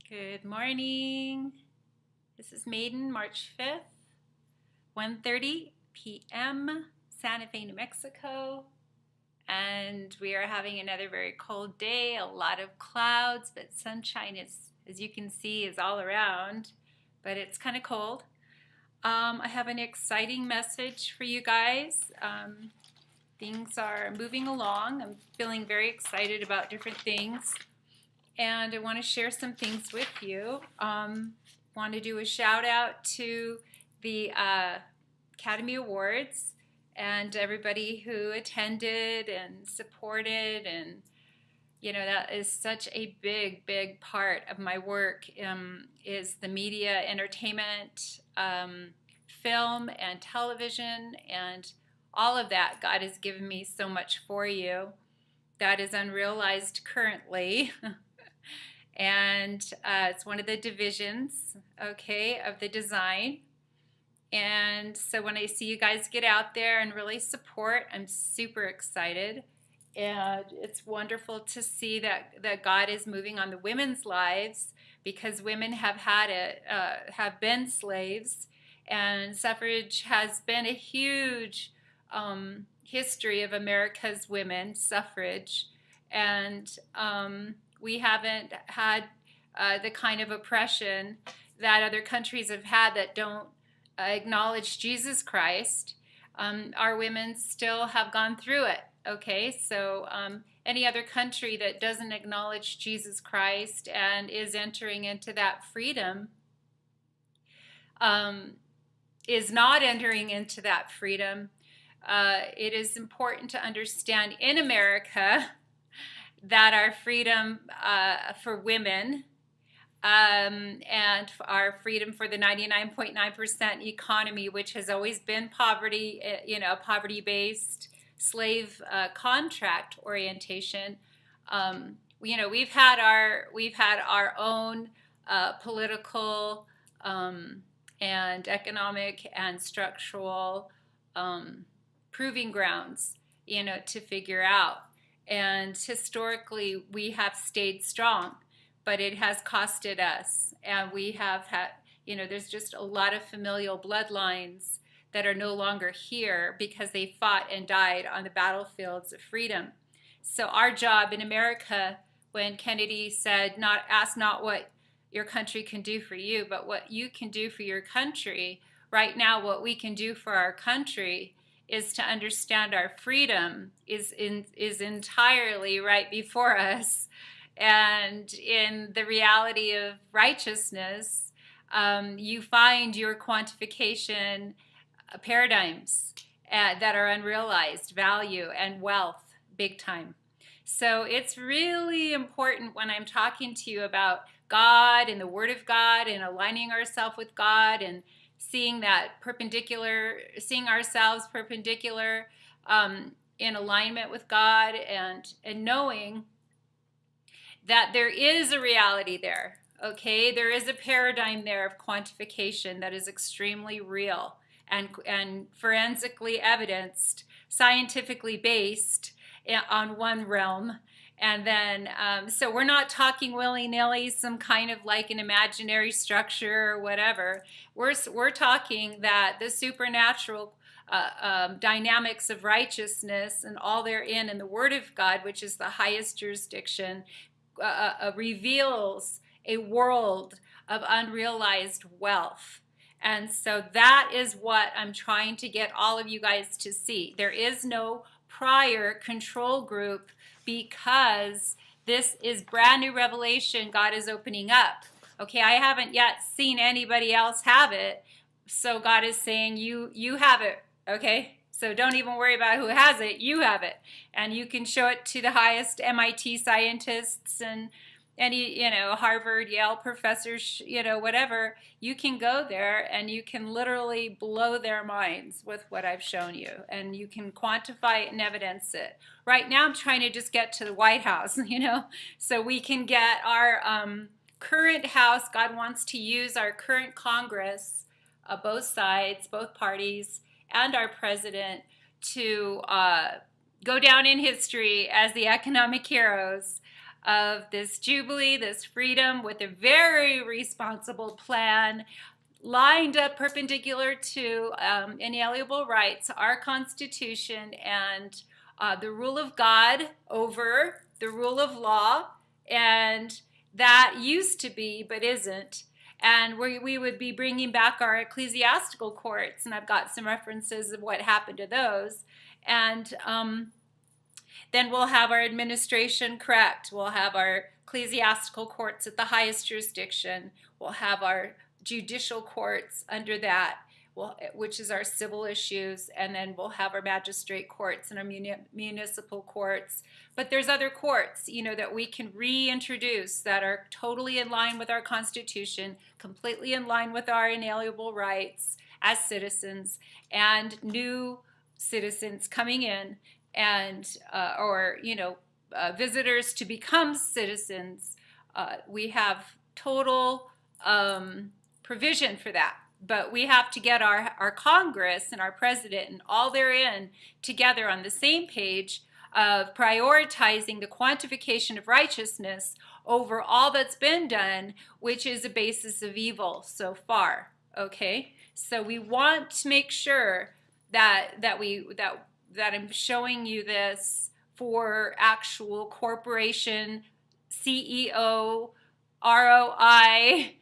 Good morning. This is Maiden, March 5th, 1:30 p.m., Santa Fe, New Mexico. And we are having another very cold day, a lot of clouds, but sunshine is, as you can see, is all around, but it's kind of cold. I have an exciting message for you guys. Things are moving along. I'm feeling very excited about different things. And I want to share some things with you. Want to do a shout out to the Academy Awards and everybody who attended and supported, and that is such a big part of my work, is the media, entertainment, film and television, and all of that. God has given me so much for you that is unrealized currently. And it's one of the divisions, okay, of the design. And so when I see you guys get out there and really support, I'm super excited. And it's wonderful to see that God is moving on the women's lives, because women have been slaves, and suffrage has been a huge history of America's women suffrage. And we haven't had the kind of oppression that other countries have had that don't acknowledge Jesus Christ. Our women still have gone through it, okay? So any other country that doesn't acknowledge Jesus Christ and is entering into that freedom is not entering into that freedom. It is important to understand in America that our freedom for women and our freedom for the 99.9% economy, which has always been poverty, poverty-based slave contract orientation. We've had our own political and economic and structural proving grounds, to figure out. And historically, we have stayed strong, but it has costed us. And we have had, there's just a lot of familial bloodlines that are no longer here because they fought and died on the battlefields of freedom. So our job in America, when Kennedy said, ask not what your country can do for you, but what you can do for your country. Right now, what we can do for our country is to understand our freedom is entirely right before us. And in the reality of righteousness, you find your quantification paradigms that are unrealized, value and wealth, big time. So it's really important when I'm talking to you about God and the Word of God and aligning ourselves with God and seeing ourselves perpendicular in alignment with God, and knowing that there is a reality there, okay? There is a paradigm there of quantification that is extremely real and forensically evidenced, scientifically based on one realm. And then, so we're not talking willy-nilly, some kind of like an imaginary structure or whatever. We're talking that the supernatural dynamics of righteousness and all therein in the Word of God, which is the highest jurisdiction, reveals a world of unrealized wealth. And so that is what I'm trying to get all of you guys to see. There is no prior control group, because this is brand new revelation God is opening up. Okay, I haven't yet seen anybody else have it. So God is saying, you have it, okay? So don't even worry about who has it, you have it. And you can show it to the highest MIT scientists and any, Harvard, Yale professors, whatever. You can go there and you can literally blow their minds with what I've shown you, and you can quantify it and evidence it. Right now I'm trying to just get to the White House, so we can get our current House. God wants to use our current Congress, both sides, both parties, and our president to go down in history as the economic heroes of this Jubilee, this freedom, with a very responsible plan lined up perpendicular to inalienable rights, our Constitution, and the rule of God over the rule of law. And that used to be, but isn't. And we would be bringing back our ecclesiastical courts, and I've got some references of what happened to those. And then we'll have our administration correct. We'll have our ecclesiastical courts at the highest jurisdiction. We'll have our judicial courts under that, which is our civil issues, and then we'll have our magistrate courts and our municipal courts. But there's other courts, that we can reintroduce that are totally in line with our Constitution, completely in line with our inalienable rights as citizens, and new citizens coming in, and visitors to become citizens. We have total provision for that. But we have to get our Congress and our president and all therein together on the same page of prioritizing the quantification of righteousness over all that's been done, which is a basis of evil so far. Okay, so we want to make sure that I'm showing you this for actual corporation CEO ROI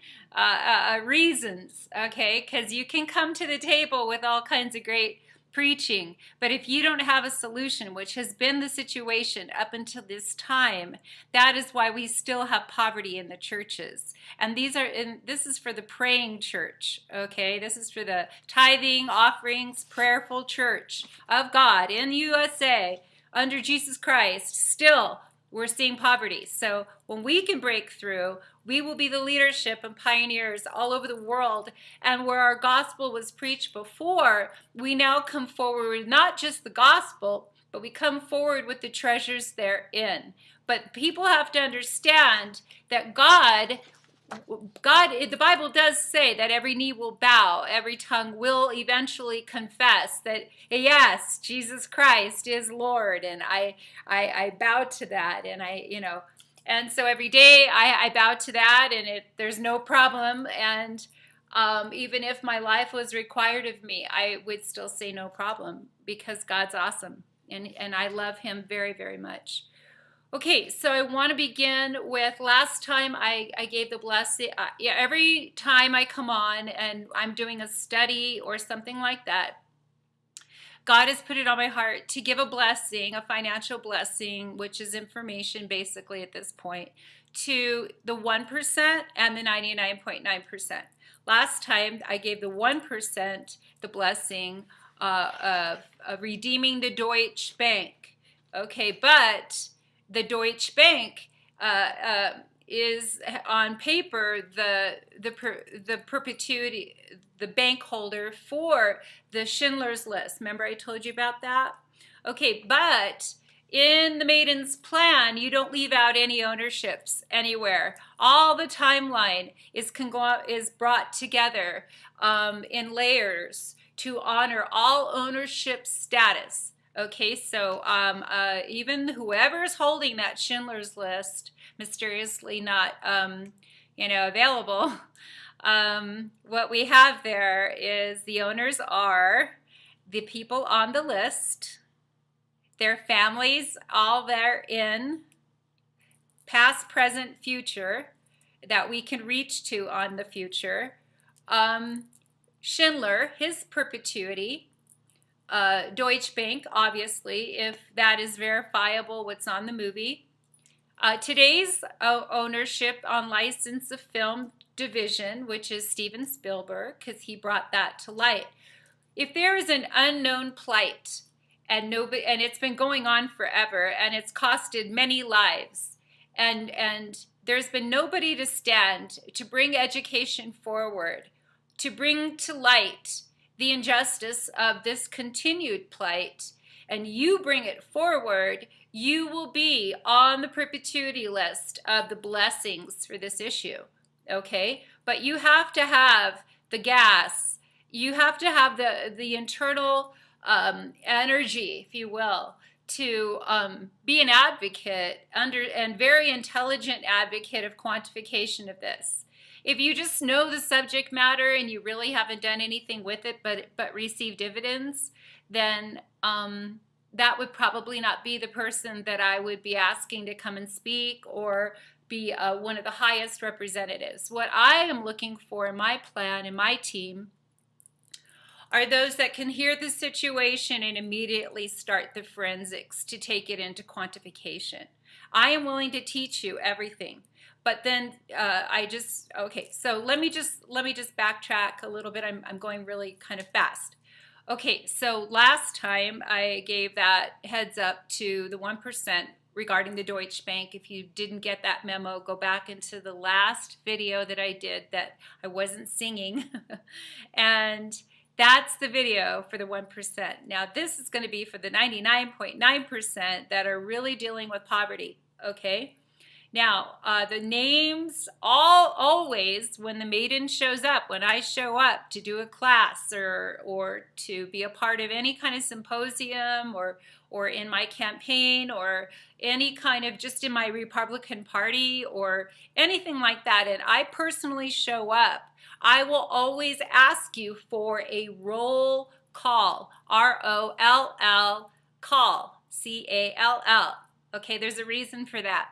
reasons, okay? Because you can come to the table with all kinds of great preaching, but if you don't have a solution, which has been the situation up until this time, that is why we still have poverty in the churches. And this is for the praying church, okay? This is for the tithing, offerings, prayerful church of God in USA under Jesus Christ. Still, we're seeing poverty. So when we can break through, we will be the leadership and pioneers all over the world. And where our gospel was preached before, we now come forward with not just the gospel, but we come forward with the treasures therein. But people have to understand that God, the Bible does say that every knee will bow, every tongue will eventually confess that, yes, Jesus Christ is Lord, and I bow to that, and and so every day I bow to that, and there's no problem, and even if my life was required of me, I would still say no problem, because God's awesome, and I love Him very, very much. Okay, so I want to begin with, last time I gave the blessing. Every time I come on and I'm doing a study or something like that, God has put it on my heart to give a blessing, a financial blessing, which is information basically at this point, to the 1% and the 99.9%. Last time I gave the 1% the blessing of redeeming the Deutsche Bank. Okay, but the Deutsche Bank is on paper the perpetuity, the bank holder for the Schindler's List. Remember I told you about that? Okay, but in the Maiden's plan, you don't leave out any ownerships anywhere. All the timeline is brought together in layers to honor all ownership status. Okay, so even whoever's holding that Schindler's List, mysteriously not, available, what we have there is the owners are the people on the list, their families, all therein, past, present, future, that we can reach to on the future. Schindler, his perpetuity. Deutsche Bank, obviously, if that is verifiable, what's on the movie. Today's ownership on license of film division, which is Steven Spielberg, because he brought that to light. If there is an unknown plight, and it's been going on forever, and it's costed many lives, and there's been nobody to stand to bring education forward, to bring to light the injustice of this continued plight, and you bring it forward, you will be on the perpetuity list of the blessings for this issue, okay? But you have to have the gas, you have to have the internal energy, if you will, to be an advocate and very intelligent advocate of quantification of this. If you just know the subject matter and you really haven't done anything with it but receive dividends, then that would probably not be the person that I would be asking to come and speak or be one of the highest representatives. What I am looking for in my plan, in my team, are those that can hear the situation and immediately start the forensics to take it into quantification. I am willing to teach you everything, but then okay, so let me just backtrack a little bit. I'm going really kind of fast. Okay, so last time I gave that heads up to the 1% regarding the Deutsche Bank. If you didn't get that memo, go back into the last video that I did that I wasn't singing. And that's the video for the 1%. Now this is going to be for the 99.9% that are really dealing with poverty, okay? Now, the names, always, when the Maiden shows up, when I show up to do a class or to be a part of any kind of symposium or in my campaign or any kind of just in my Republican Party or anything like that, and I personally show up, I will always ask you for a roll call, R-O-L-L, call, C-A-L-L. Okay, there's a reason for that.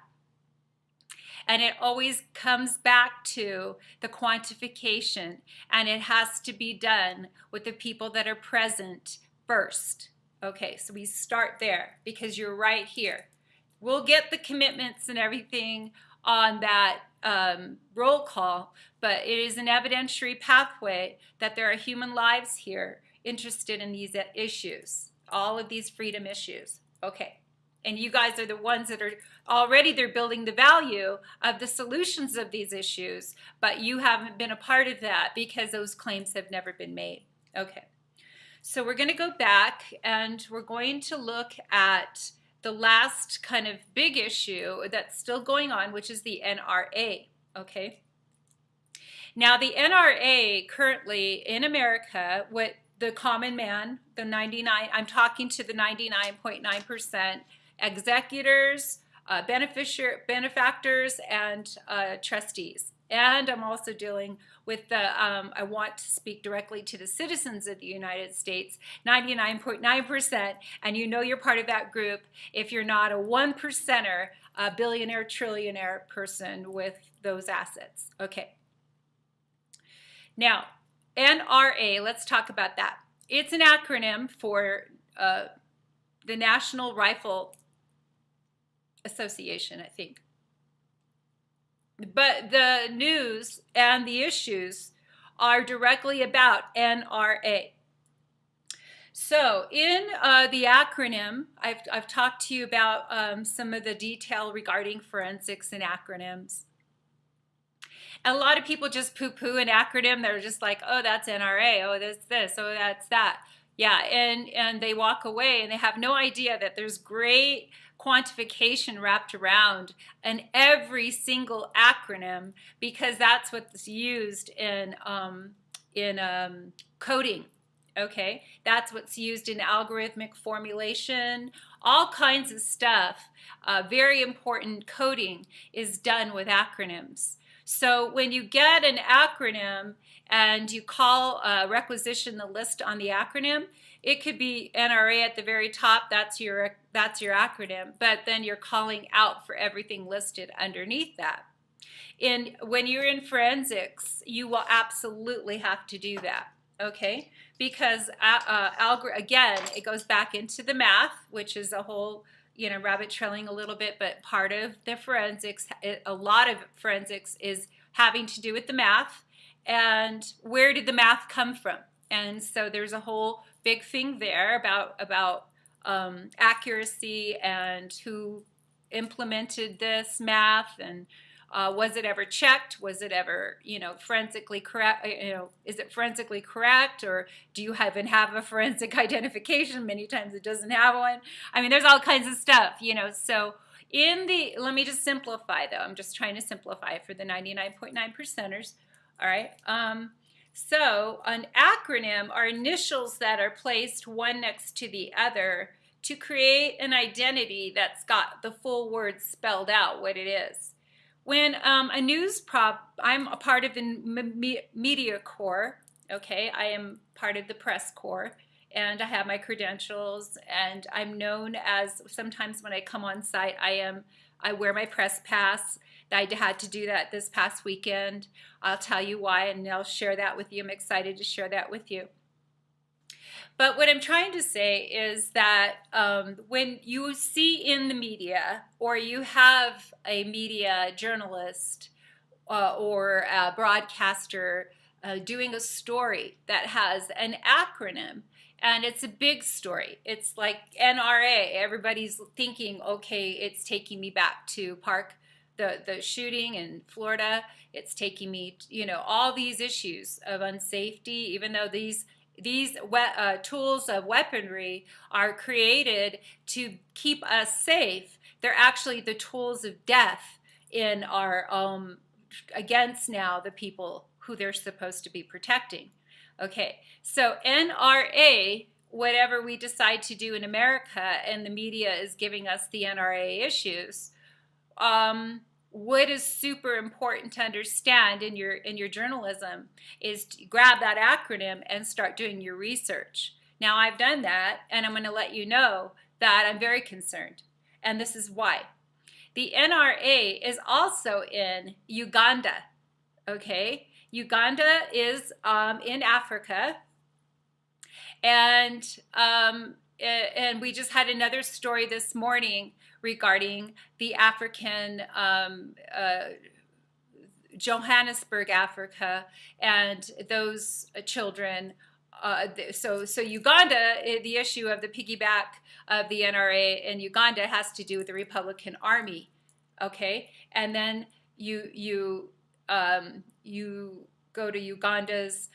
And it always comes back to the quantification, and it has to be done with the people that are present first. Okay, so we start there because you're right here. We'll get the commitments and everything on that roll call, but it is an evidentiary pathway that there are human lives here interested in these issues, all of these freedom issues. Okay. And you guys are the ones that are already, they're building the value of the solutions of these issues, but you haven't been a part of that because those claims have never been made. Okay, so we're going to go back and we're going to look at the last kind of big issue that's still going on, which is the NRA. Okay, now the NRA currently in America, what the common man, the 99, I'm talking to the 99.9%, executors, benefactors, and trustees. And I'm also dealing with the, I want to speak directly to the citizens of the United States, 99.9%, and you know you're part of that group if you're not a 1%er, a billionaire, trillionaire person with those assets. Okay. Now, NRA, let's talk about that. It's an acronym for the National Rifle Association, I think. But the news and the issues are directly about NRA. So in the acronym, I've talked to you about some of the detail regarding forensics and acronyms. And a lot of people just poo-poo an acronym. They're just like, oh, that's NRA, oh, that's this, oh, that's that. Yeah, and they walk away and they have no idea that there's great quantification wrapped around in every single acronym because that's what's used in coding. Okay, that's what's used in algorithmic formulation, all kinds of stuff. Very important coding is done with acronyms. So when you get an acronym and you call requisition the list on the acronym, it could be NRA at the very top, that's your acronym, but then you're calling out for everything listed underneath that. When you're in forensics, you will absolutely have to do that, okay? Because again, it goes back into the math, which is a whole, rabbit trailing a little bit, but part of the forensics, a lot of forensics is having to do with the math and where did the math come from? And so there's a whole big thing there about accuracy and who implemented this math and was it ever checked? Was it ever, forensically correct? Is it forensically correct, or do you even have a forensic identification? Many times it doesn't have one. I mean, there's all kinds of stuff, So let me just simplify though. I'm just trying to simplify for the 99.9%ers. All right. So an acronym are initials that are placed one next to the other to create an identity that's got the full words spelled out what it is. When a news prop, I'm a part of the media corps, okay? I am part of the press corps, and I have my credentials, and I'm known as, sometimes when I come on site, I wear my press pass. I had to do that this past weekend. I'll tell you why, and I'll share that with you. I'm excited to share that with you. But what I'm trying to say is that when you see in the media, or you have a media journalist or a broadcaster doing a story that has an acronym, and it's a big story, it's like NRA, everybody's thinking, okay, it's taking me back to the shooting in Florida, it's taking me, you know, all these issues of unsafety, even though these tools of weaponry are created to keep us safe, they're actually the tools of death in our against now the people who they're supposed to be protecting. Okay, so NRA, whatever we decide to do in America, and the media is giving us the NRA issues, what is super important to understand in your journalism is to grab that acronym and start doing your research. Now, I've done that, and I'm going to let you know that I'm very concerned, and this is why. The NRA is also in Uganda, okay? Uganda is in Africa, and we just had another story this morning regarding the African, Johannesburg, Africa, and those children. So Uganda, the issue of the piggyback of the NRA in Uganda has to do with the Republican Army, okay? And then you go to Uganda's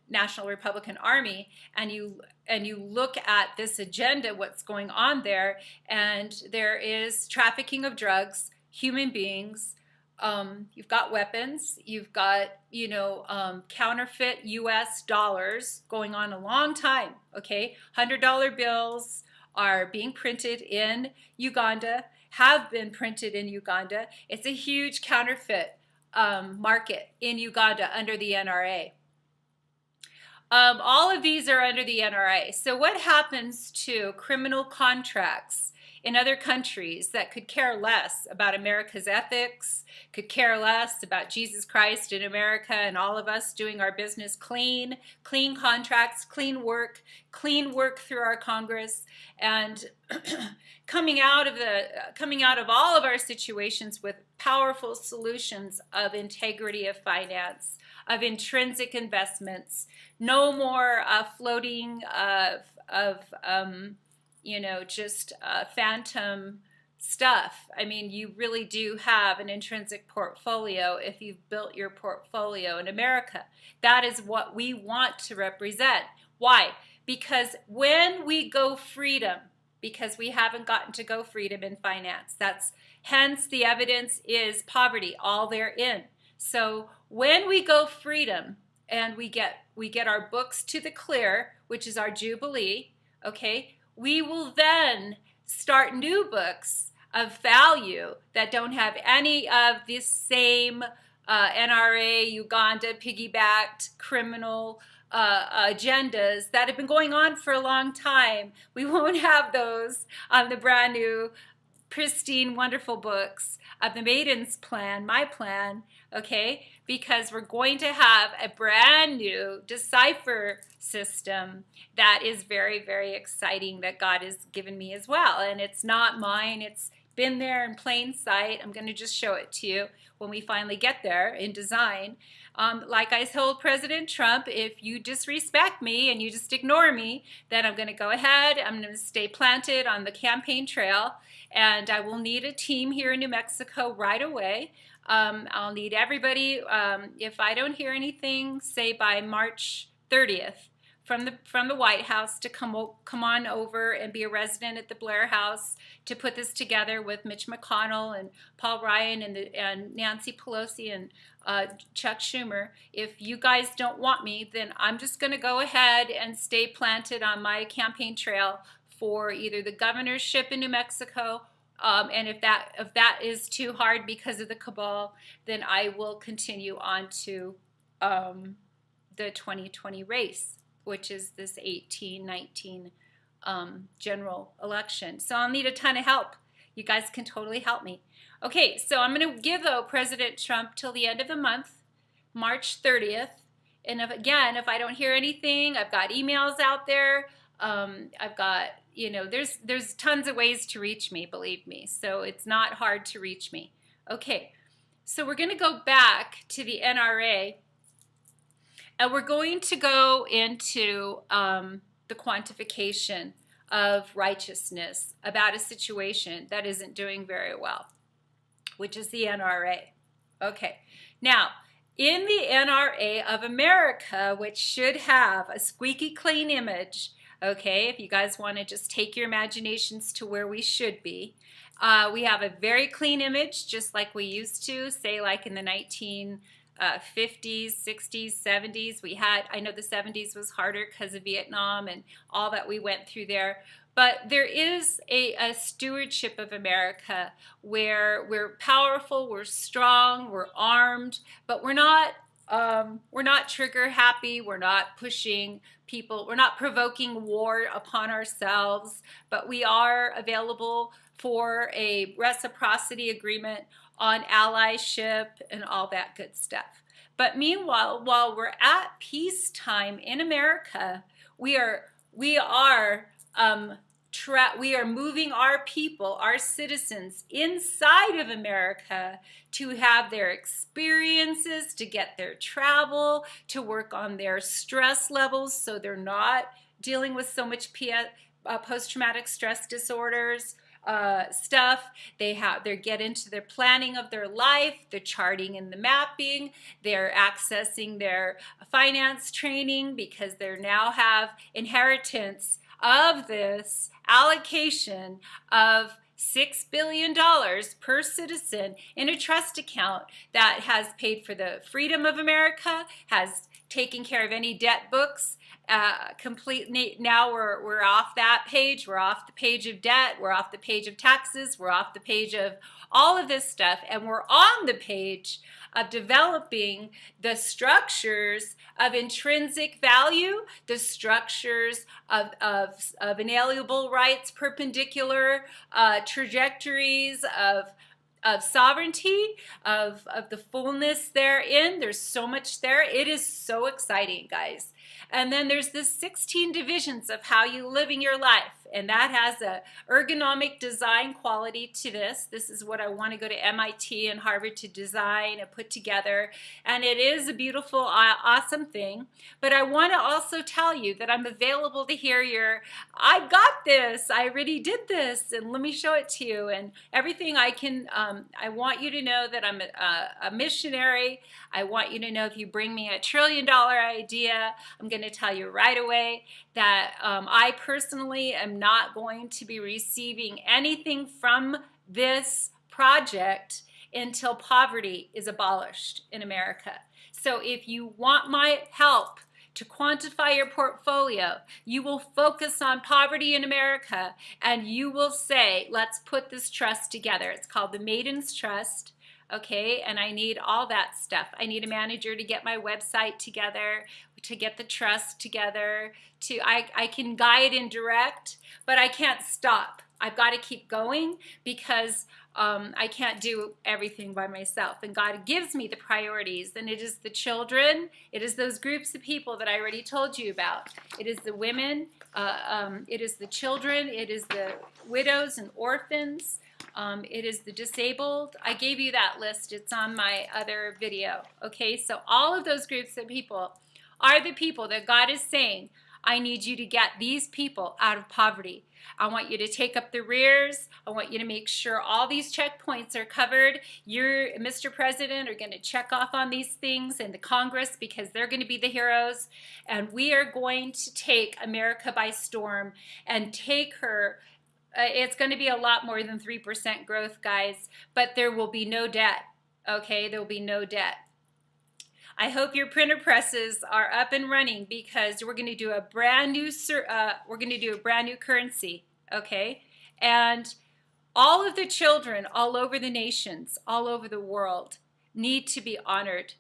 National Republican Army, and you look at this agenda, what's going on there, and there is trafficking of drugs, human beings, you've got weapons, you've got, you know, counterfeit US dollars going on a long time, okay? $100 bills are being printed in Uganda, have been printed in Uganda. It's a huge counterfeit market in Uganda under the NRA. All of these are under the NRA. So what happens to criminal contracts in other countries that could care less about America's ethics, could care less about Jesus Christ in America and all of us doing our business clean contracts, clean work through our Congress, and coming out of all of our situations with powerful solutions of integrity of finance, of intrinsic investments, no more floating of you know, just phantom stuff. I mean, you really do have an intrinsic portfolio if you've built your portfolio in America. That is what we want to represent. Why? Because when we go freedom, because we haven't gotten to go freedom in finance, that's hence the evidence is poverty, all therein. So when we go freedom and we get our books to the clear, which is our Jubilee, okay, we will then start new books of value that don't have any of this same NRA, Uganda, piggybacked criminal agendas that have been going on for a long time. We won't have those on the brand new, pristine, wonderful books of the Maiden's plan, my plan, okay? Because we're going to have a brand new decipher system that is very, very exciting that God has given me as well. And it's not mine, it's been there in plain sight. I'm going to just show it to you when we finally get there in design. Like I told President Trump, if you disrespect me and you just ignore me, then I'm going to go ahead, I'm going to stay planted on the campaign trail, and I will need a team here in New Mexico right away. I'll need everybody, if I don't hear anything, say by March 30th, from the White House to come on over and be a resident at the Blair House to put this together with Mitch McConnell and Paul Ryan and Nancy Pelosi and Chuck Schumer. If you guys don't want me, then I'm just going to go ahead and stay planted on my campaign trail for either the governorship in New Mexico, and if that is too hard because of the cabal, then I will continue on to the 2020 race, which is this 18-19 general election. So I'll need a ton of help. You guys can totally help me. Okay, so I'm going to give, though, President Trump till the end of the month, March 30th. And if I don't hear anything, I've got emails out there. I've got, there's tons of ways to reach me, believe me. So it's not hard to reach me. Okay, so we're going to go back to the NRA. And we're going to go into the quantification of righteousness about a situation that isn't doing very well, which is the NRA. Okay, now, in the NRA of America, which should have a squeaky clean image, okay, if you guys want to just take your imaginations to where we should be, we have a very clean image, just like we used to, say like in the 1950s, 60s, 70s. I know the 70s was harder because of Vietnam and all that we went through there. But there is a stewardship of America where we're powerful, we're strong, we're armed, but we're not trigger happy. We're not pushing people. We're not provoking war upon ourselves, but we are available for a reciprocity agreement on allyship and all that good stuff. But meanwhile, while we're at peacetime in America, we are moving our people, our citizens inside of America to have their experiences, to get their travel, to work on their stress levels so they're not dealing with so much post-traumatic stress disorders stuff. They're get into their planning of their life, the charting and the mapping. They're accessing their finance training because they now have inheritance of this allocation of $6 billion per citizen in a trust account that has paid for the freedom of America, has taken care of any debt books. Now we're off that page. We're off the page of debt. We're off the page of taxes. We're off the page of all of this stuff, and we're on the page of developing the structures of intrinsic value, the structures of inalienable rights, perpendicular trajectories of sovereignty, of the fullness therein. There's so much there. It is so exciting, guys. And then there's this 16 divisions of how you living your life. And that has a ergonomic design quality to this. This is what I want to go to MIT and Harvard to design and put together. And it is a beautiful, awesome thing. But I want to also tell you that I'm available to hear your, I got this, I already did this, and let me show it to you. And everything I can, I want you to know that I'm a missionary. I want you to know if you bring me $1 trillion idea, I'm going to tell you right away that I personally am not going to be receiving anything from this project until poverty is abolished in America. So if you want my help to quantify your portfolio, you will focus on poverty in America and you will say, let's put this trust together. It's called the Maiden's Trust. Okay, and I need all that stuff. I need a manager to get my website together, to get the trust together. I can guide and direct, but I can't stop. I've got to keep going because I can't do everything by myself. And God gives me the priorities. And it is the children. It is those groups of people that I already told you about. It is the women. It is the children. It is the widows and orphans. It is the disabled. I gave you that list. It's on my other video. Okay, so all of those groups of people are the people that God is saying, I need you to get these people out of poverty. I want you to take up the rears. I want you to make sure all these checkpoints are covered. You, Mr. President, are going to check off on these things in the Congress because they're going to be the heroes. And we are going to take America by storm and take her. It's going to be a lot more than 3% growth, guys, but there will be no debt, okay? There will be no debt. I hope your printer presses are up and running because we're going to do a brand new currency, okay? And all of the children all over the nations, all over the world, need to be honored.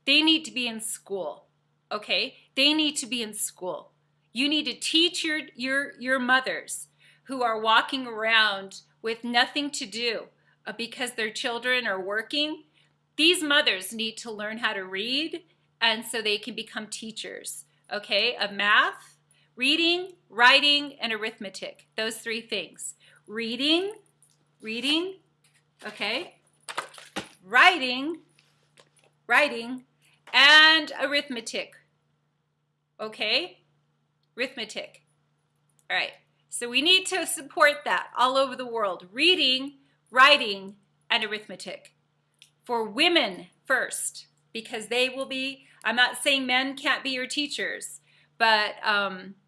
They need to be in school, okay? They need to be in school. You need to teach your mothers who are walking around with nothing to do because their children are working. These mothers need to learn how to read, and so they can become teachers, okay, of math, reading, writing, and arithmetic. Those three things. Reading, okay, writing, and arithmetic, okay, arithmetic. All right, so we need to support that all over the world. Reading, writing, and arithmetic. For women first, because they will be, I'm not saying men can't be your teachers, but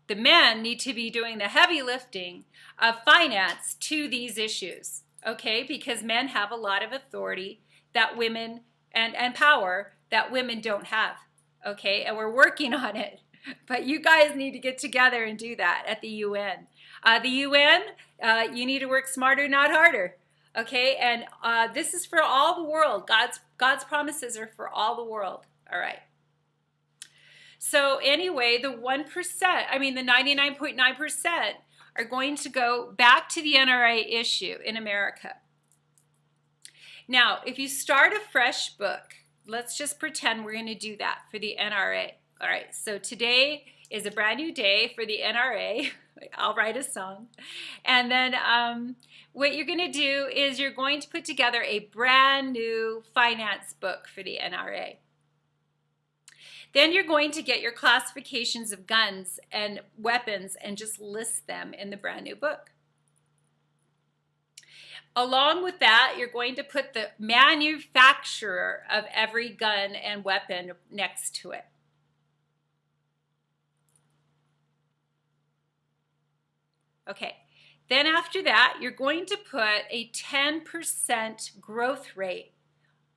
the men need to be doing the heavy lifting of finance to these issues, okay? Because men have a lot of authority that women, and power that women don't have, okay? And we're working on it. But you guys need to get together and do that at the UN. The UN, you need to work smarter, not harder. Okay, and this is for all the world. God's promises are for all the world. All right. So anyway, the 1%, I mean the 99.9% are going to go back to the NRA issue in America. Now, if you start a fresh book, let's just pretend we're going to do that for the NRA. All right, so today is a brand new day for the NRA. I'll write a song. And then what you're going to do is you're going to put together a brand new finance book for the NRA. Then you're going to get your classifications of guns and weapons and just list them in the brand new book. Along with that, you're going to put the manufacturer of every gun and weapon next to it. Okay, then after that, you're going to put a 10% growth rate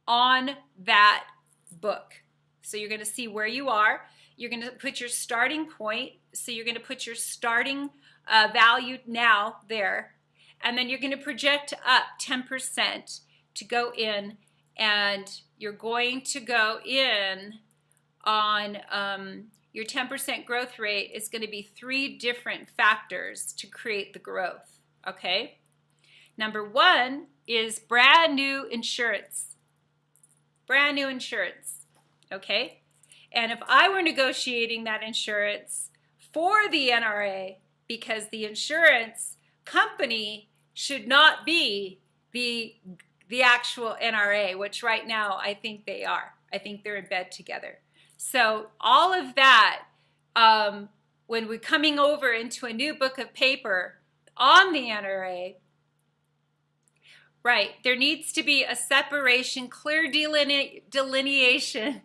on that book. So you're going to see where you are. You're going to put your starting point. So you're going to put your starting value now there. And then you're going to project up 10% to go in. And you're going to go in on your 10% growth rate is going to be 3 different factors to create the growth, okay? Number 1 is brand new insurance. Brand new insurance, okay? And if I were negotiating that insurance for the NRA, because the insurance company should not be the actual NRA, which right now I think they are. I think they're in bed together. So all of that, when we're coming over into a new book of paper on the NRA, right, there needs to be a separation, clear delineation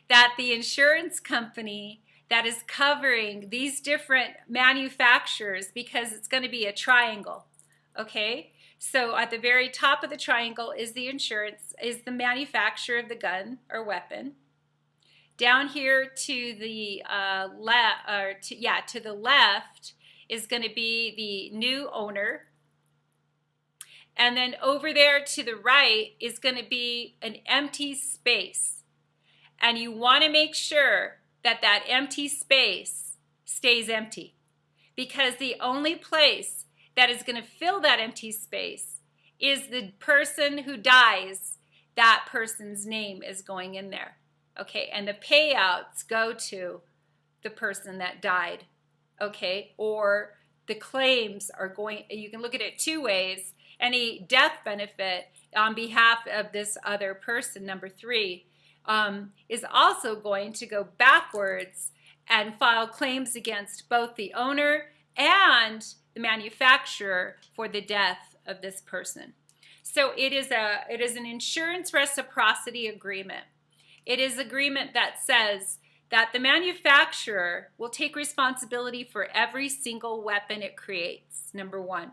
that the insurance company that is covering these different manufacturers, because it's going to be a triangle, okay? So at the very top of the triangle is the insurance, is the manufacturer of the gun or weapon. Down here to the to the left is going to be the new owner. And then over there to the right is going to be an empty space. And you want to make sure that that empty space stays empty, because the only place that is going to fill that empty space is the person who dies. That person's name is going in there. Okay, and the payouts go to the person that died, okay? Or the claims are going, you can look at it 2 ways. Any death benefit on behalf of this other person, number 3, is also going to go backwards and file claims against both the owner and the manufacturer for the death of this person. So it is an insurance reciprocity agreement. It is agreement that says that the manufacturer will take responsibility for every single weapon it creates, number 1.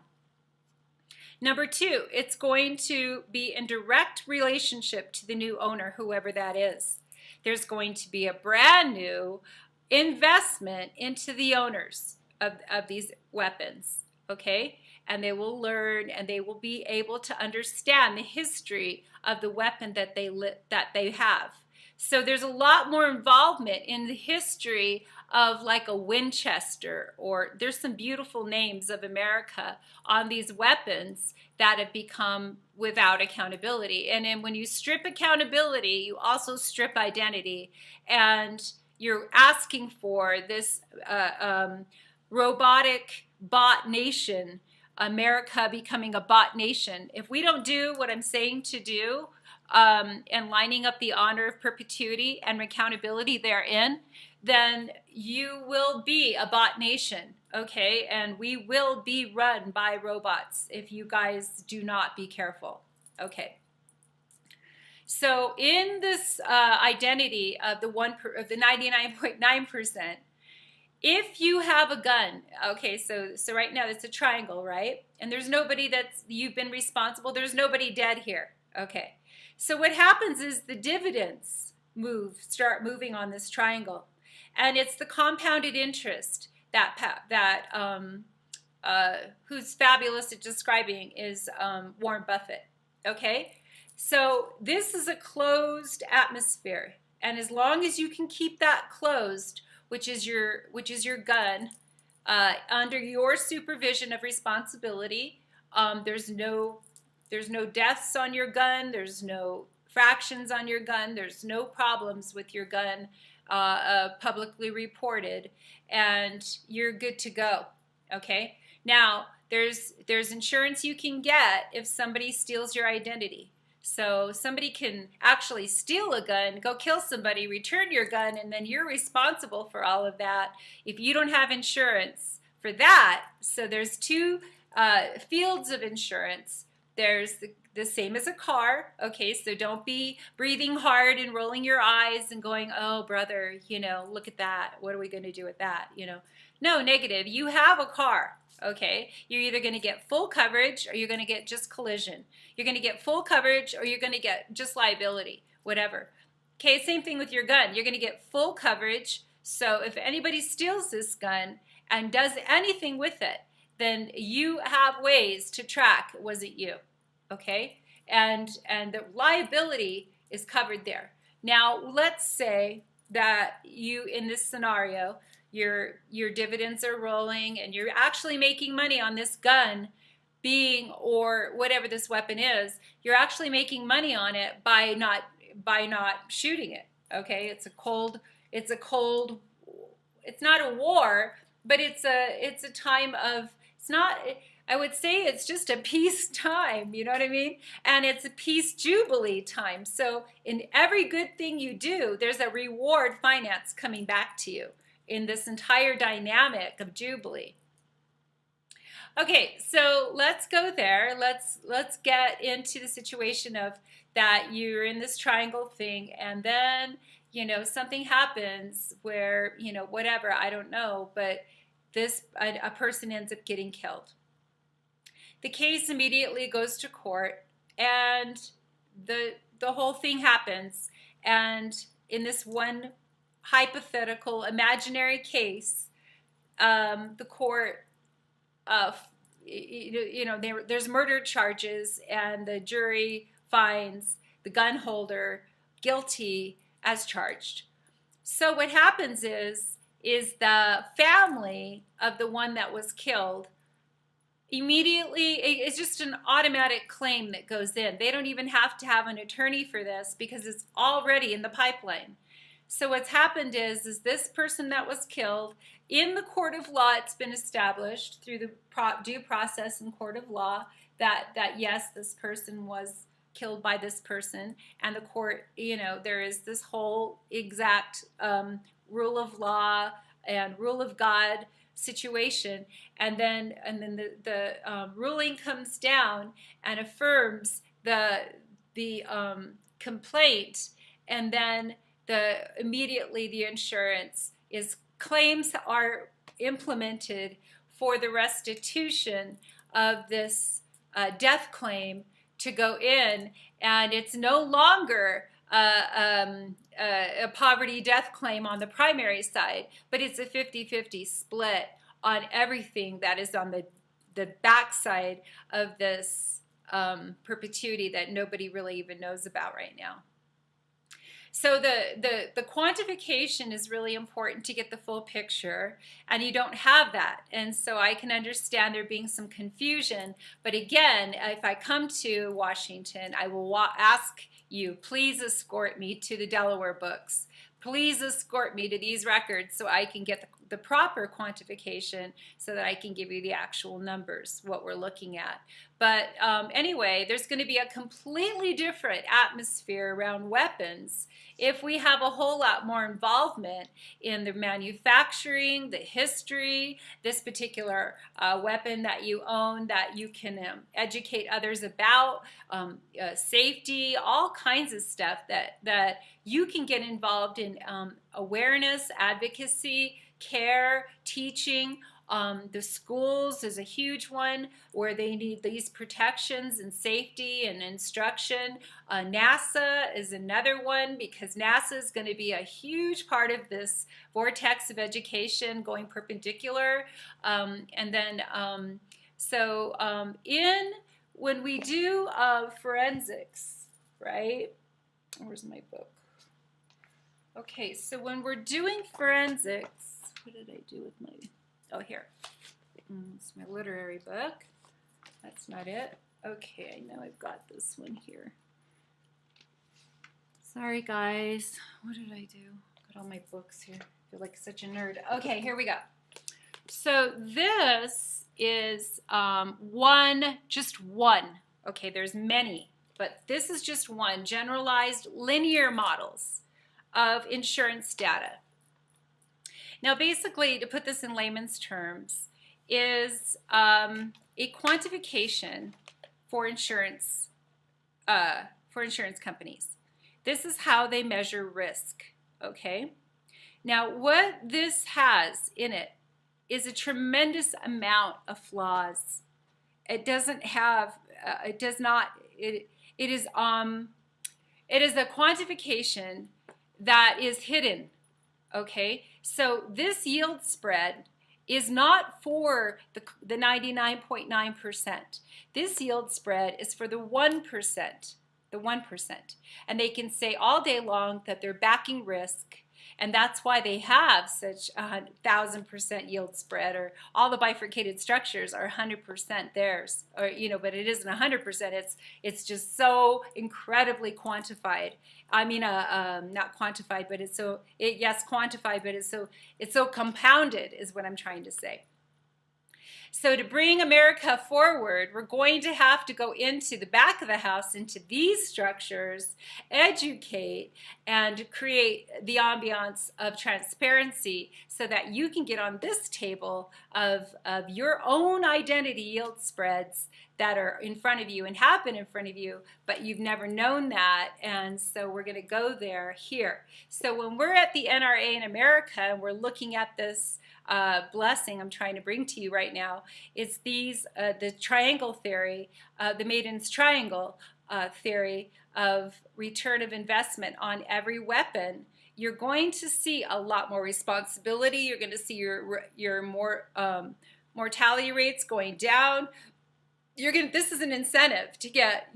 Number 2, it's going to be in direct relationship to the new owner, whoever that is. there's going to be a brand new investment into the owners of these weapons, okay? And they will learn and they will be able to understand the history of the weapon that they have. So there's a lot more involvement in the history of like a Winchester, or there's some beautiful names of America on these weapons that have become without accountability. And then when you strip accountability, you also strip identity, and you're asking for this robotic bot nation, America becoming a bot nation. If we don't do what I'm saying to do, and lining up the honor of perpetuity and accountability therein, then you will be a bot nation, okay? And we will be run by robots if you guys do not be careful, okay? So in this identity of the 99.9%, if you have a gun, okay, so right now it's a triangle, right? And there's nobody you've been responsible. There's nobody dead here, okay? So what happens is the dividends start moving on this triangle, and it's the compounded interest who's fabulous at describing is Warren Buffett. Okay, so this is a closed atmosphere, and as long as you can keep that closed, which is your gun, under your supervision of responsibility, there's no deaths on your gun, there's no fractions on your gun, there's no problems with your gun publicly reported, and you're good to go, okay? Now, there's insurance you can get if somebody steals your identity. So somebody can actually steal a gun, go kill somebody, return your gun, and then you're responsible for all of that if you don't have insurance for that. So there's two fields of insurance. There's the same as a car, okay? So don't be breathing hard and rolling your eyes and going, oh, brother, look at that. What are we going to do with that, No, negative. You have a car, okay? You're either going to get full coverage or you're going to get just collision. You're going to get full coverage or you're going to get just liability, whatever. Okay, same thing with your gun. You're going to get full coverage. So if anybody steals this gun and does anything with it, then you have ways to track, was it you? Okay, and the liability is covered there. Now, let's say that you, in this scenario, your dividends are rolling and you're actually making money on this gun or whatever this weapon is. You're actually making money on it by not shooting it. Okay, it's not a war, but it's a time of, I would say it's just a peace time, you know what I mean? And it's a peace jubilee time. So in every good thing you do, there's a reward finance coming back to you in this entire dynamic of jubilee. Okay, so let's go there. Let's get into the situation of that you're in this triangle thing, and then, something happens where, whatever, I don't know, but a person ends up getting killed. The case immediately goes to court, and the whole thing happens. And in this one hypothetical, imaginary case, the court, there's murder charges, and the jury finds the gun holder guilty as charged. So what happens is the family of the one that was killed immediately, it's just an automatic claim that goes in. They don't even have to have an attorney for this because it's already in the pipeline. So what's happened is this person that was killed, in the court of law, it's been established through the due process in court of law that yes, this person was killed by this person, and the court, there is this whole exact rule of law and rule of God situation, and then the ruling comes down and affirms the complaint, and then immediately the insurance claims are implemented for the restitution of this death claim to go in, and it's no longer a poverty death claim on the primary side, but it's a 50-50 split on everything that is on the backside of this perpetuity that nobody really even knows about right now. So the quantification is really important to get the full picture, and you don't have that. And so I can understand there being some confusion. But again, if I come to Washington, I will ask you, please escort me to the Delaware books. Please escort me to these records so I can get the proper quantification so that I can give you the actual numbers, what we're looking at. But anyway, there's going to be a completely different atmosphere around weapons if we have a whole lot more involvement in the manufacturing, the history, this particular weapon that you own that you can educate others about, safety, all kinds of stuff that you can get involved in, awareness, advocacy, care, teaching. The schools is a huge one where they need these protections and safety and instruction. NASA is another one because NASA is going to be a huge part of this vortex of education going perpendicular. And then, when we do forensics, right? Where's my book? Okay, so when we're doing forensics, what did I do with my... Oh, here. It's my literary book. That's not it. Okay, I know I've got this one here. Sorry, guys. What did I do? Got all my books here. I feel like such a nerd. Okay, here we go. So this is just one. Okay, there's many, but this is just one. Generalized linear models of insurance data. Now, basically, to put this in layman's terms, is a quantification for insurance companies. This is how they measure risk. Okay. Now, what this has in it is a tremendous amount of flaws. It doesn't have. It does not. It is a quantification that is hidden. Okay, so this yield spread is not for the 99.9%. This yield spread is for the 1%, And they can say all day long that they're backing risk, and that's why they have such 1,000% yield spread, or all the bifurcated structures are 100% theirs, or but it isn't 100%. It's just so incredibly quantified. I mean, not quantified, but yes, quantified, but it's so compounded, is what I'm trying to say. So to bring America forward, we're going to have to go into the back of the house, into these structures, educate, and create the ambiance of transparency so that you can get on this table of your own identity yield spreads that are in front of you and have been in front of you, but you've never known that. And so we're going to go there here. So when we're at the NRA in America and we're looking at this blessing I'm trying to bring to you right now, it's the triangle theory, the Maiden's triangle theory of return of investment on every weapon. You're going to see a lot more responsibility. You're going to see your mortality rates going down. This is an incentive to get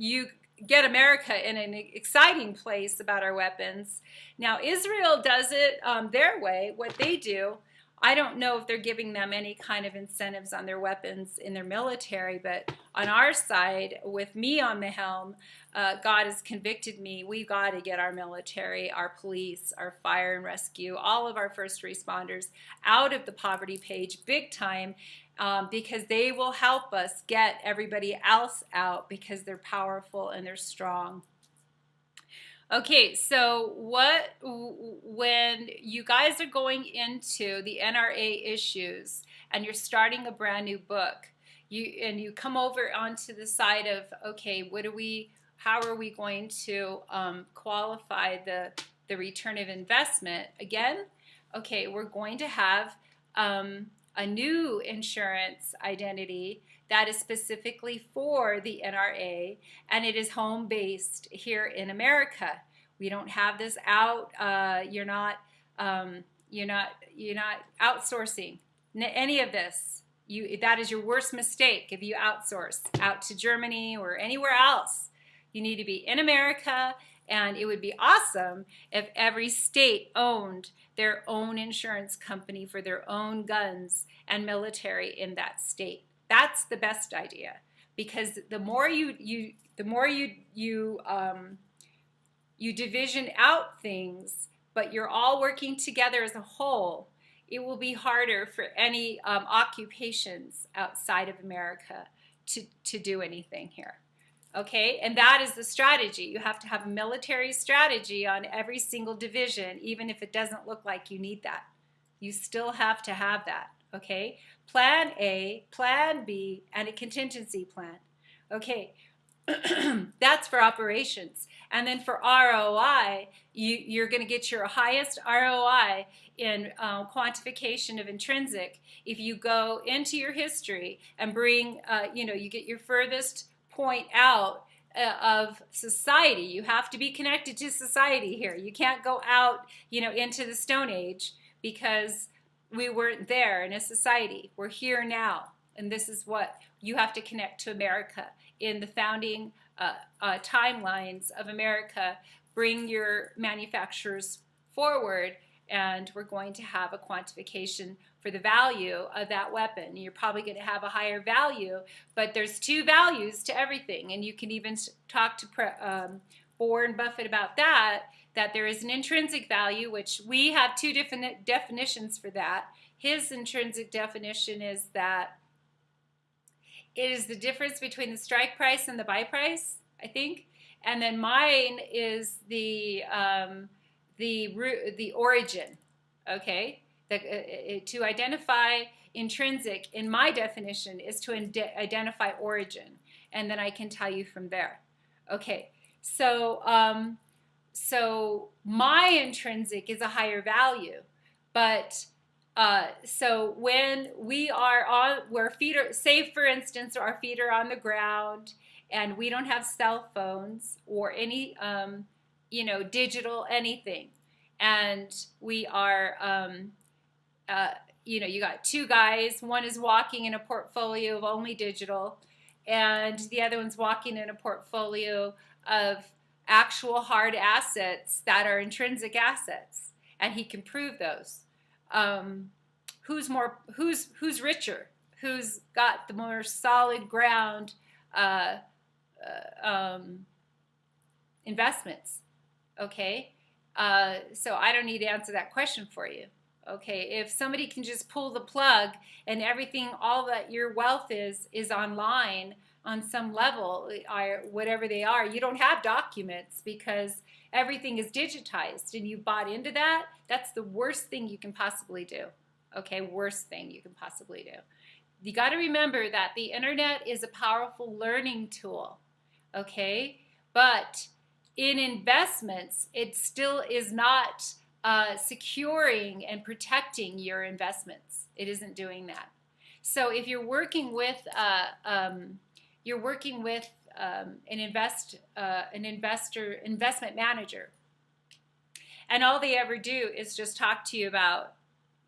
America in an exciting place about our weapons. Now, Israel does it their way. What they do, I don't know if they're giving them any kind of incentives on their weapons in their military, but on our side, with me on the helm, God has convicted me. We've got to get our military, our police, our fire and rescue, all of our first responders out of the poverty page big time, because they will help us get everybody else out because they're powerful and they're strong. Okay, so when you guys are going into the NRA issues and you're starting a brand new book, you come over onto the side of, okay, how are we going to qualify the return of investment? Again, okay, we're going to have a new insurance identity that is specifically for the NRA, and it is home-based here in America. We don't have this out. You're not outsourcing any of this. That is your worst mistake if you outsource out to Germany or anywhere else. You need to be in America, and it would be awesome if every state owned their own insurance company for their own guns and military in that state. That's the best idea, because the more you division out things, but you're all working together as a whole, it will be harder for any occupations outside of America to do anything here. Okay, and that is the strategy. You have to have a military strategy on every single division, even if it doesn't look like you need that. You still have to have that, okay? Plan A, Plan B, and a contingency plan. Okay, that's for operations. And then for ROI, you're going to get your highest ROI in quantification of intrinsic if you go into your history and bring, you get your furthest point out of society. You have to be connected to society here. You can't go out, into the Stone Age, because we weren't there in a society. We're here now, and this is what you have to connect to America in the founding timelines of America. Bring your manufacturers forward, and we're going to have a quantification for the value of that weapon. You're probably going to have a higher value, but there's two values to everything, and you can even talk to Warren Buffett about that there is an intrinsic value, which we have two different definitions for that. His intrinsic definition is that it is the difference between the strike price and the buy price, I think, and then mine is the origin. Okay, to identify intrinsic in my definition is to identify origin, and then I can tell you from there. Okay, so so my intrinsic is a higher value, but so when where feet are, say for instance, our feet are on the ground and we don't have cell phones or any digital anything, and we are you got two guys, one is walking in a portfolio of only digital, and the other one's walking in a portfolio of actual hard assets that are intrinsic assets, and he can prove those. Who's richer? Who's got the more solid ground investments? Okay, so I don't need to answer that question for you. Okay, if somebody can just pull the plug and everything, all that your wealth is online on some level, whatever they are, you don't have documents because everything is digitized, and you bought into that. That's the worst thing you can possibly do. Okay, worst thing you can possibly do. You got to remember that the internet is a powerful learning tool. Okay, but in investments, it still is not securing and protecting your investments. It isn't doing that. So if you're working with an investment manager, and all they ever do is just talk to you about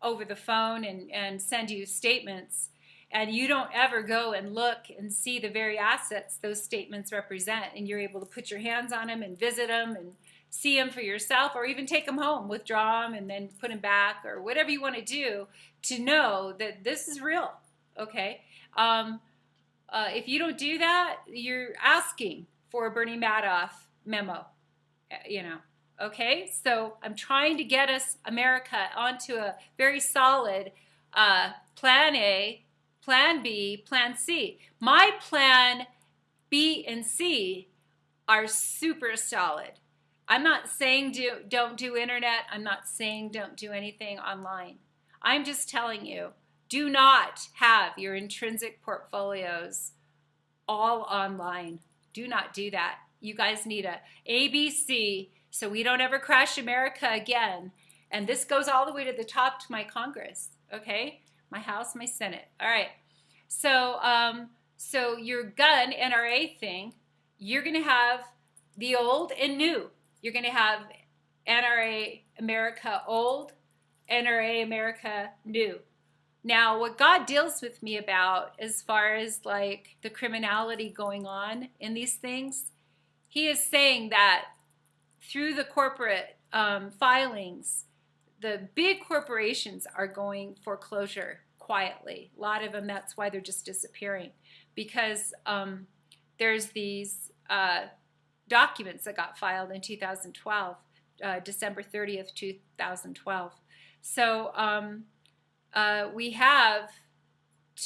over the phone and send you statements, and you don't ever go and look and see the very assets those statements represent, and you're able to put your hands on them and visit them and see them for yourself, or even take them home, withdraw them, and then put them back, or whatever you want to do to know that this is real. Okay, if you don't do that, you're asking for a Bernie Madoff memo. Okay, so I'm trying to get us, America, onto a very solid plan A, plan B, plan C. My plan B and C are super solid. I'm not saying don't do internet. I'm not saying don't do anything online. I'm just telling you, do not have your intrinsic portfolios all online. Do not do that. You guys need a ABC so we don't ever crash America again. And this goes all the way to the top to my Congress, okay? My House, my Senate. All right. So, so your gun NRA thing, you're going to have the old and new. you're going to have NRA America old, NRA America new. Now, what God deals with me about as far as like the criminality going on in these things, he is saying that through the corporate filings, the big corporations are going foreclosure quietly. A lot of them, that's why they're just disappearing, because there's these documents that got filed in 2012, December 30th, 2012. So we have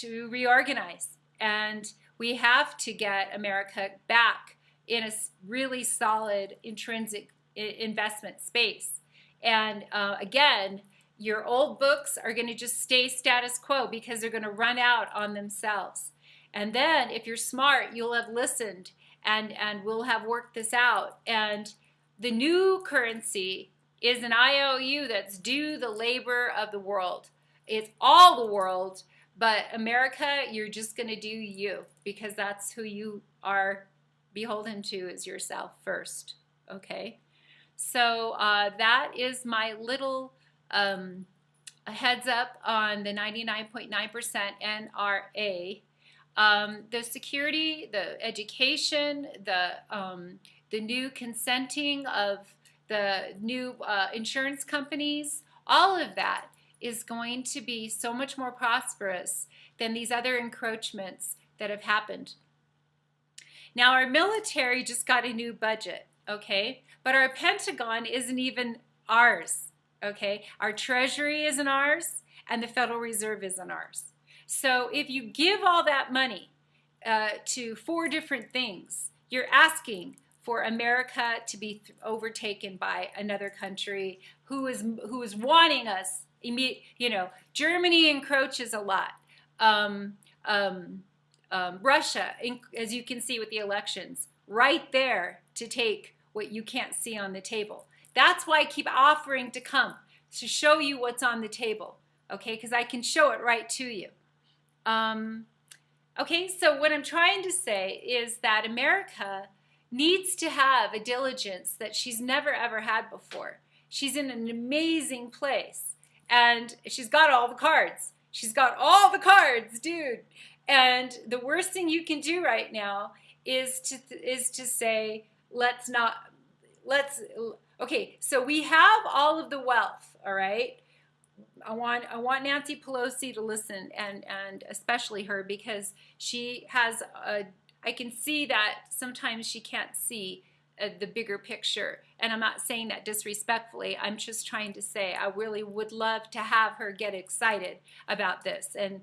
to reorganize, and we have to get America back in a really solid intrinsic investment space. And again, your old books are going to just stay status quo because they're going to run out on themselves. And then if you're smart, you'll have listened and we'll have worked this out. And the new currency is an IOU that's due the labor of the world. It's all the world, but America, you're just going to do you, because that's who you are beholden to, is yourself first. Okay? So that is my little heads up on the 99.9% NRA. The security, the education, the new consenting of the new insurance companies, all of that is going to be so much more prosperous than these other encroachments that have happened. Now, our military just got a new budget, okay? But our Pentagon isn't even ours, okay? Our Treasury isn't ours, and the Federal Reserve isn't ours. So if you give all that money to 4 different things, you're asking for America to be overtaken by another country who is wanting us. You know, Germany encroaches a lot. Russia, as you can see with the elections, right there to take what you can't see on the table. That's why I keep offering to come, to show you what's on the table, okay? Because I can show it right to you. Okay, so what I'm trying to say is that America needs to have a diligence that she's never ever had before. She's in an amazing place, and she's got all the cards. She's got all the cards, dude. And the worst thing you can do right now is to say, okay, so we have all of the wealth, all right? I want Nancy Pelosi to listen, and especially her, because she has I can see that sometimes she can't see the bigger picture. And I'm not saying that disrespectfully. I'm just trying to say I really would love to have her get excited about this. And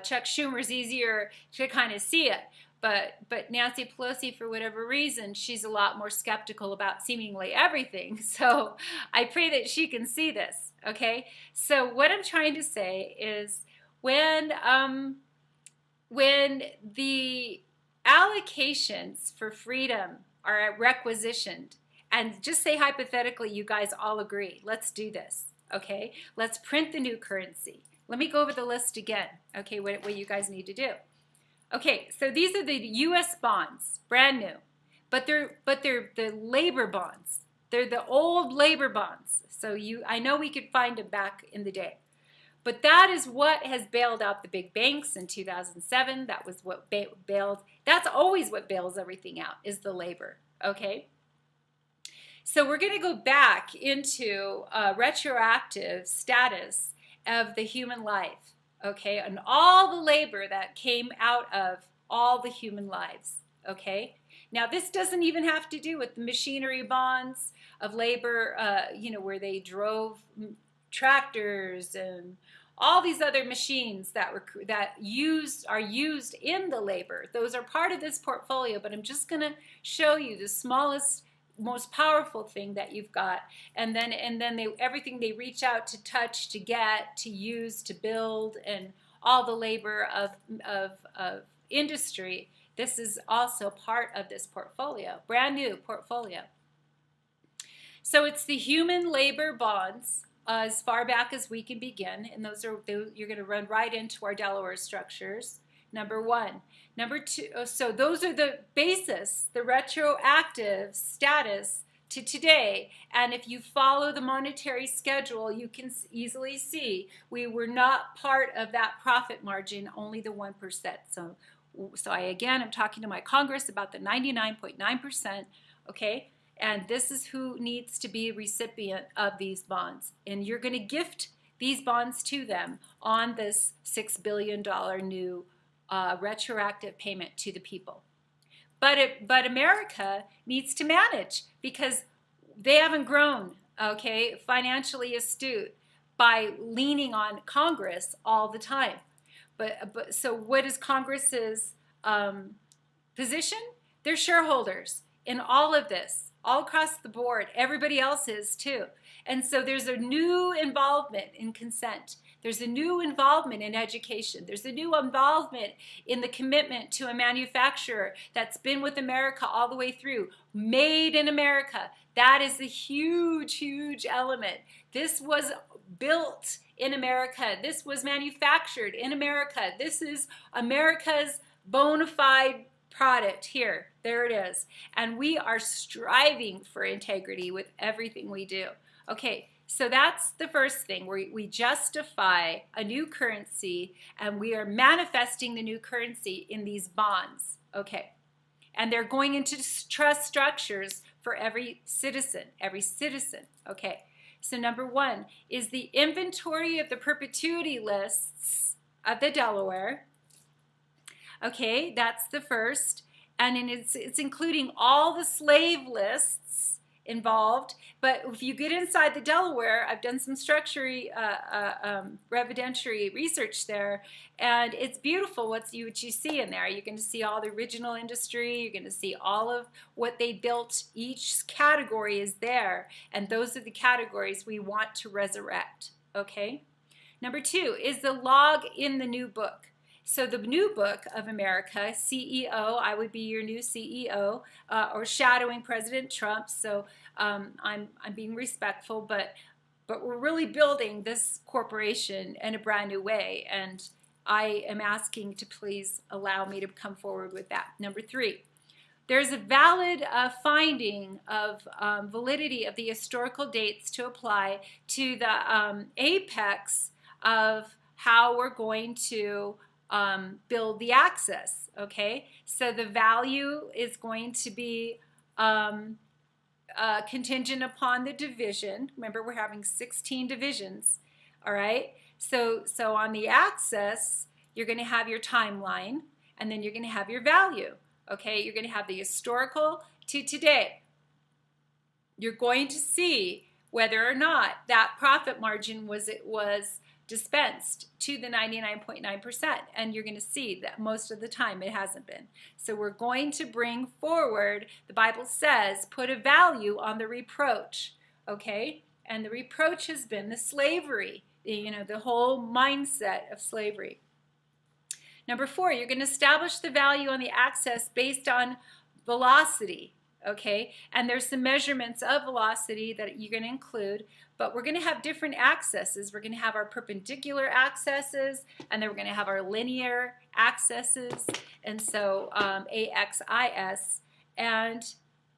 Chuck Schumer's easier to kind of see it. But Nancy Pelosi, for whatever reason, she's a lot more skeptical about seemingly everything. So I pray that she can see this, okay? So what I'm trying to say is when the allocations for freedom are requisitioned, and just say hypothetically you guys all agree, let's do this, okay? Let's print the new currency. Let me go over the list again, okay, what you guys need to do. Okay, so these are the U.S. bonds, brand new, but they're the labor bonds. They're the old labor bonds. So I know we could find them back in the day. But that is what has bailed out the big banks in 2007. That was what bailed. That's always what bails everything out, is the labor, okay? So we're going to go back into retroactive status of the human life, okay? And all the labor that came out of all the human lives, okay? Now, this doesn't even have to do with the machinery bonds of labor, you know, where they drove tractors and all these other machines that are used in the labor. Those are part of this portfolio, but I'm just going to show you the smallest, most powerful thing that you've got, and then everything they reach out to touch, to get, to use, to build, and all the labor of industry. This is also part of this portfolio, brand new portfolio. So it's the human labor bonds as far back as we can begin, and you're going to run right into our Delaware structures. Number one. Number two, so those are the basis, the retroactive status to today. And if you follow the monetary schedule, you can easily see we were not part of that profit margin, only the 1%. So I'm talking to my Congress about the 99.9%, okay? And this is who needs to be a recipient of these bonds. And you're going to gift these bonds to them on this $6 billion new retroactive payment to the people. But America needs to manage because they haven't grown, okay, financially astute by leaning on Congress all the time. But so what is Congress's position? They're shareholders in all of this, all across the board. Everybody else is too. And so there's a new involvement in consent. There's a new involvement in education. There's a new involvement in the commitment to a manufacturer that's been with America all the way through. Made in America. That is a huge, huge element. This was built in America. This was manufactured in America. This is America's bona fide product here. There it is. And we are striving for integrity with everything we do. Okay, so that's the first thing. We justify a new currency and we are manifesting the new currency in these bonds. Okay, and they're going into trust structures for every citizen. Okay, so number one is the inventory of the perpetuity lists of the Delaware. Okay, that's the first. And it's including all the slave lists involved. But if you get inside the Delaware, I've done some structural evidentiary research there, and it's beautiful what you see in there. You're going to see all the original industry. You're going to see all of what they built. Each category is there, and those are the categories we want to resurrect. Okay. Number two is the log in the new book. So the new book of America, CEO, I would be your new CEO, or shadowing President Trump. So I'm being respectful, but we're really building this corporation in a brand new way, and I am asking to please allow me to come forward with that. Number three, there's a valid finding of validity of the historical dates to apply to the apex of how we're going to build the access, okay? So the value is going to be contingent upon the division. Remember, we're having 16 divisions, all right? So on the access, you're going to have your timeline, and then you're going to have your value, okay? You're going to have the historical to today. You're going to see whether or not that profit margin was dispensed to the 99.9%, and you're going to see that most of the time it hasn't been. So we're going to bring forward, the Bible says, put a value on the reproach, okay? And the reproach has been the slavery, the whole mindset of slavery. Number four, you're going to establish the value on the access based on velocity, okay? And there's some measurements of velocity that you're going to include, but we're going to have different accesses. We're going to have our perpendicular accesses, and then we're going to have our linear accesses, and so AXIS, and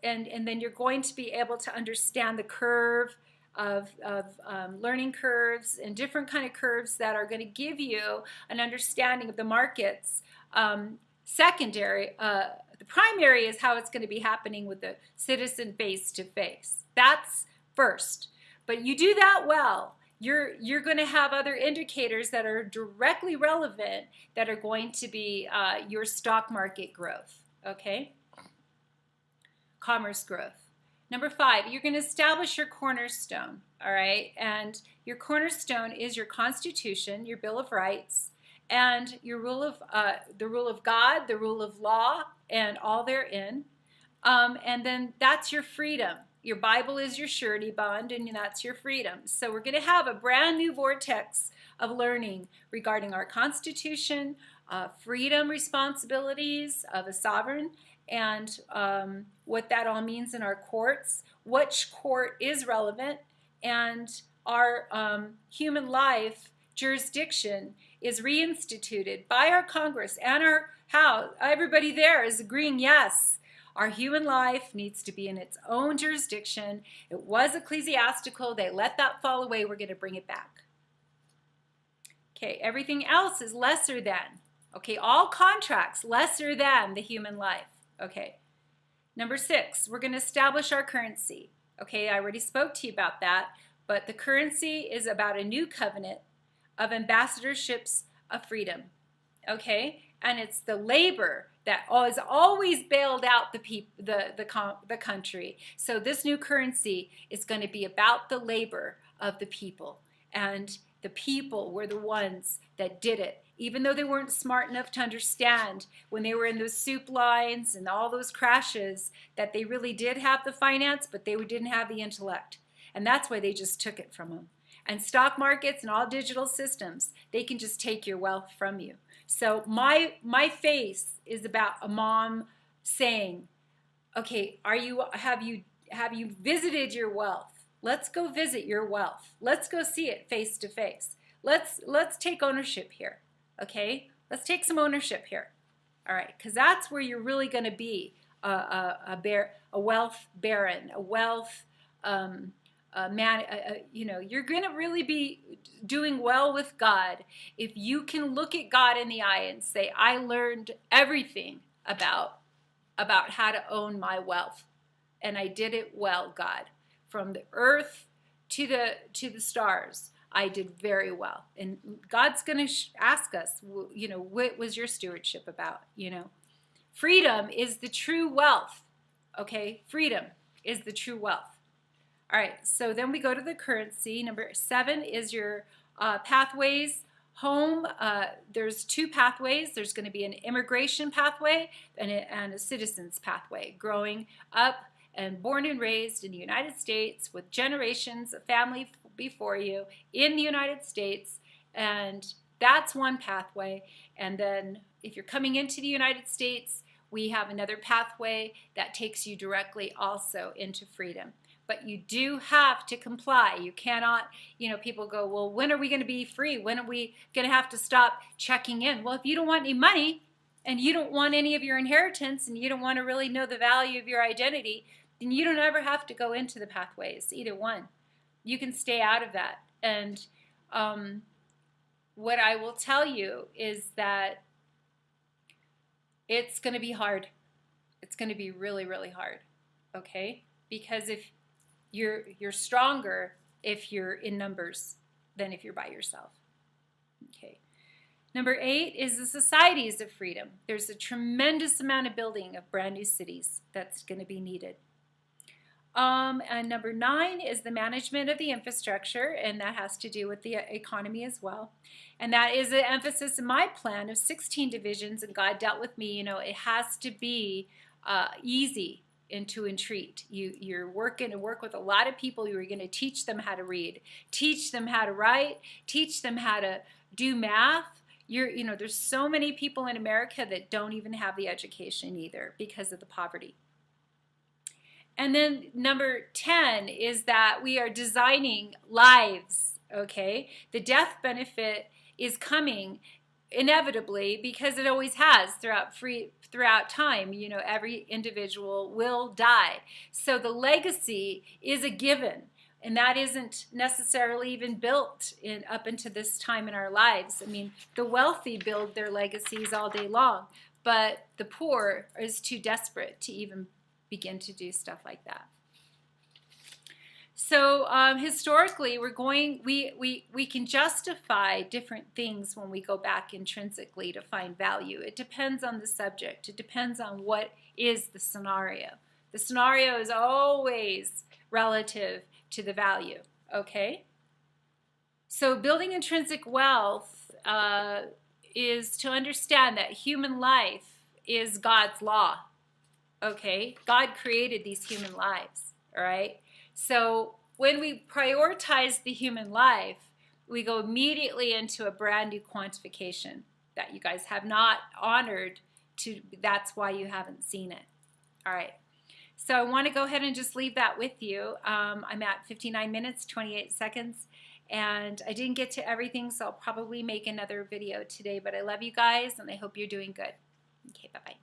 then you're going to be able to understand the curve of learning curves and different kind of curves that are going to give you an understanding of the markets. Secondary, the primary is how it's going to be happening with the citizen face-to-face. That's first. But you do that well, you're going to have other indicators that are directly relevant that are going to be your stock market growth, okay? Commerce growth. Number five, you're going to establish your cornerstone, all right? And your cornerstone is your Constitution, your Bill of Rights, and your the rule of God, the rule of law, and all therein. And then that's your freedom. Your Bible is your surety bond, and that's your freedom. So we're going to have a brand new vortex of learning regarding our Constitution, freedom responsibilities of a sovereign, and what that all means in our courts, which court is relevant, and our human life jurisdiction is reinstituted by our Congress and our House. Everybody there is agreeing, yes, Our human life needs to be in its own jurisdiction. It was ecclesiastical. They let that fall away. We're going to bring it back. Okay, everything else is lesser than. Okay, all contracts lesser than the human life. Okay. Number 6, we're going to establish our currency. Okay, I already spoke to you about that, but the currency is about a new covenant of ambassadorships of freedom. Okay, and it's the labor that is always bailed out the country. So this new currency is going to be about the labor of the people, and the people were the ones that did it. Even though they weren't smart enough to understand when they were in those soup lines and all those crashes that they really did have the finance, but they didn't have the intellect. And that's why they just took it from them. And stock markets and all digital systems, they can just take your wealth from you. So my face is about a mom saying, okay, have you visited your wealth? Let's go visit your wealth. Let's go see it face to face. Let's take ownership here. Okay, let's take some ownership here. All right, because that's where you're really going to be a wealth baron, a wealth man. You're going to really be doing well with God if you can look at God in the eye and say, I learned everything about how to own my wealth, and I did it well, God, from the earth to the stars. I did very well. And God's going to ask us, what was your stewardship about? Freedom is the true wealth. Okay, freedom is the true wealth. All right, so then we go to the currency. Number 7 is your pathways home. There's 2 pathways. There's going to be an immigration pathway and a citizen's pathway. Growing up and born and raised in the United States with generations of family before you in the United States, and that's one pathway. And then if you're coming into the United States, we have another pathway that takes you directly also into freedom. But you do have to comply. You cannot, people go, well, when are we going to be free? When are we going to have to stop checking in? Well, if you don't want any money and you don't want any of your inheritance and you don't want to really know the value of your identity, then you don't ever have to go into the pathways, either one. You can stay out of that. And what I will tell you is that it's going to be hard. It's going to be really, really hard, okay? Because if you're stronger if you're in numbers than if you're by yourself, okay? Number 8 is the societies of freedom. There's a tremendous amount of building of brand new cities that's going to be needed. And number 9 is the management of the infrastructure, and that has to do with the economy as well. And that is an emphasis in my plan of 16 divisions, and God dealt with me, it has to be easy and to entreat. You're working to work with a lot of people. You're going to teach them how to read, teach them how to write, teach them how to do math. There's so many people in America that don't even have the education either because of the poverty. And then number 10 is that we are designing lives, okay? The death benefit is coming inevitably because it always has throughout time. Every individual will die. So the legacy is a given, and that isn't necessarily even built up into this time in our lives. I mean, the wealthy build their legacies all day long, but the poor is too desperate to even begin to do stuff like that. So historically, we can justify different things when we go back intrinsically to find value. It depends on the subject. It depends on what is the scenario. The scenario is always relative to the value, okay? So building intrinsic wealth is to understand that human life is God's law. Okay, God created these human lives, all right? So when we prioritize the human life, we go immediately into a brand new quantification that you guys have not honored. That's why you haven't seen it, all right? So I want to go ahead and just leave that with you. I'm at 59 minutes, 28 seconds, and I didn't get to everything, so I'll probably make another video today, but I love you guys, and I hope you're doing good. Okay, bye-bye.